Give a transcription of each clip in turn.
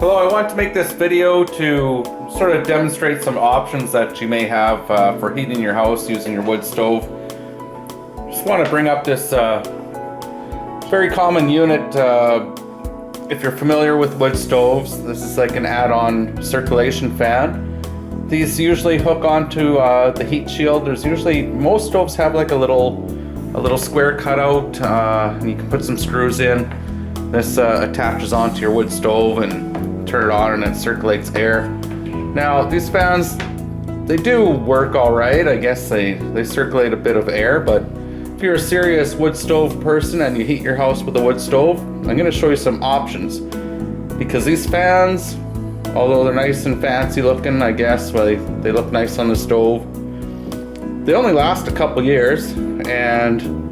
Hello, I want to make this video to sort of demonstrate some options that you may have for heating your house using your wood stove. Just want to bring up this very common unit. If you're familiar with wood stoves, this is like an add-on circulation fan. These usually hook onto the heat shield. There's usually, most stoves have like a little square cutout, and you can put some screws in. This attaches onto your wood stove and turn it on and it circulates air. Now these fans, they do work all right. I guess they circulate a bit of air, but if you're a serious wood stove person and you heat your house with a wood stove, I'm going to show you some options. Because these fans, although they're nice and fancy looking, I guess, well, they look nice on the stove, they only last a couple years, and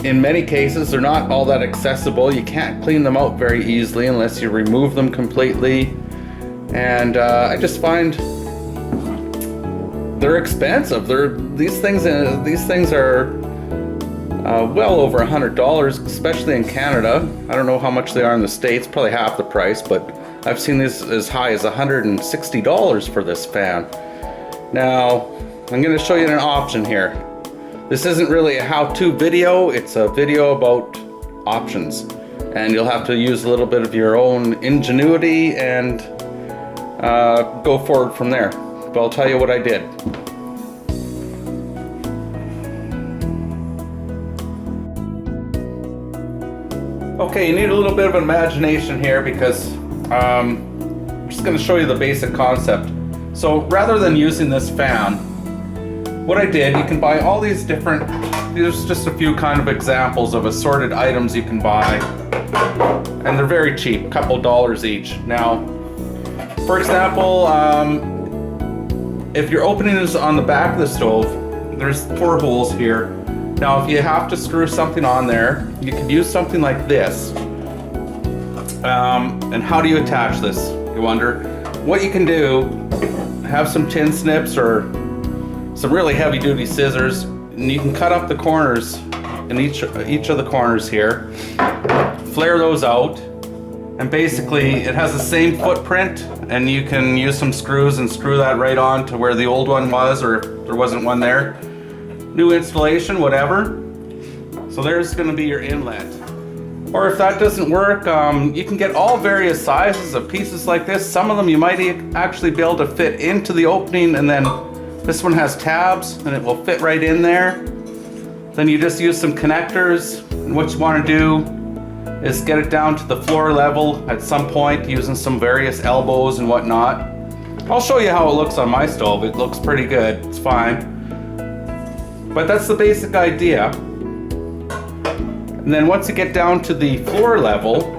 in many cases they're not all that accessible. You can't clean them out very easily unless you remove them completely, and I just find they're expensive. These things are well over $100, especially in Canada. I don't know how much they are in the States, probably half the price, but I've seen this as high as $160 for this fan. Now I'm going to show you an option here. This isn't really a how-to video, it's a video about options. And you'll have to use a little bit of your own ingenuity and go forward from there. But I'll tell you what I did. Okay, you need a little bit of imagination here because I'm just going to show you the basic concept. So rather than using this fan, what I did, you can buy all these different, there's just a few kind of examples of assorted items you can buy, and they're very cheap, a couple dollars each. Now, for example, if your opening is on the back of the stove, there's 4 holes here. Now, if you have to screw something on there, you can use something like this. And how do you attach this, you wonder? What you can do, have some tin snips or some really heavy duty scissors, and you can cut up the corners in each of the corners here, flare those out, and basically it has the same footprint, and you can use some screws and screw that right on to where the old one was, or if there wasn't one there. New installation, whatever. So there's going to be your inlet. Or if that doesn't work, you can get all various sizes of pieces like this. Some of them you might actually be able to fit into the opening, and then this one has tabs and it will fit right in there. Then you just use some connectors, and what you want to do is get it down to the floor level at some point using some various elbows and whatnot. I'll show you how it looks on my stove. It looks pretty good, it's fine. But that's the basic idea. And then once you get down to the floor level,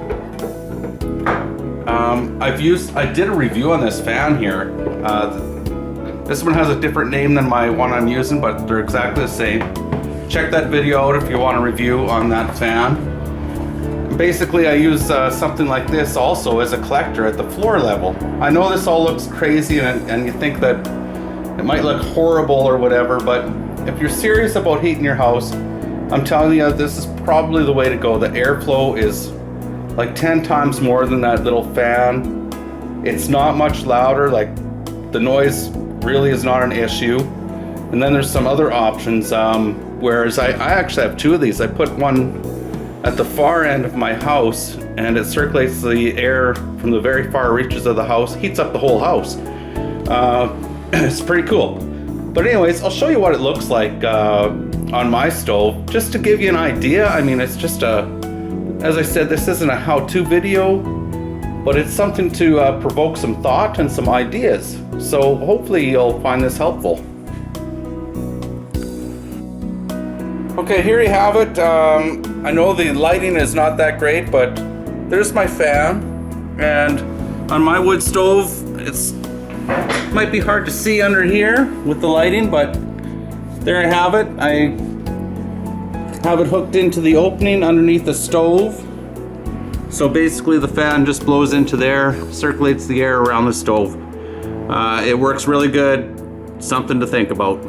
I did a review on this fan here. This one has a different name than my one I'm using, but they're exactly the same. Check that video out if you want a review on that fan. Basically, I use something like this also as a collector at the floor level. I know this all looks crazy and you think that it might look horrible or whatever, but if you're serious about heating your house, I'm telling you, this is probably the way to go. The airflow is like 10 times more than that little fan. It's not much louder, like the noise really is not an issue. And then there's some other options, whereas I actually have 2 of these. I put one at the far end of my house, and it circulates the air from the very far reaches of the house, heats up the whole house. It's pretty cool. But anyways, I'll show you what it looks like on my stove, just to give you an idea. I mean, it's just as I said, this isn't a how-to video, but it's something to provoke some thought and some ideas. So hopefully you'll find this helpful. Okay, here you have it. I know the lighting is not that great, but there's my fan. And on my wood stove, it might be hard to see under here with the lighting, but there I have it. I have it hooked into the opening underneath the stove. So basically the fan just blows into there, circulates the air around the stove. It works really good. Something to think about.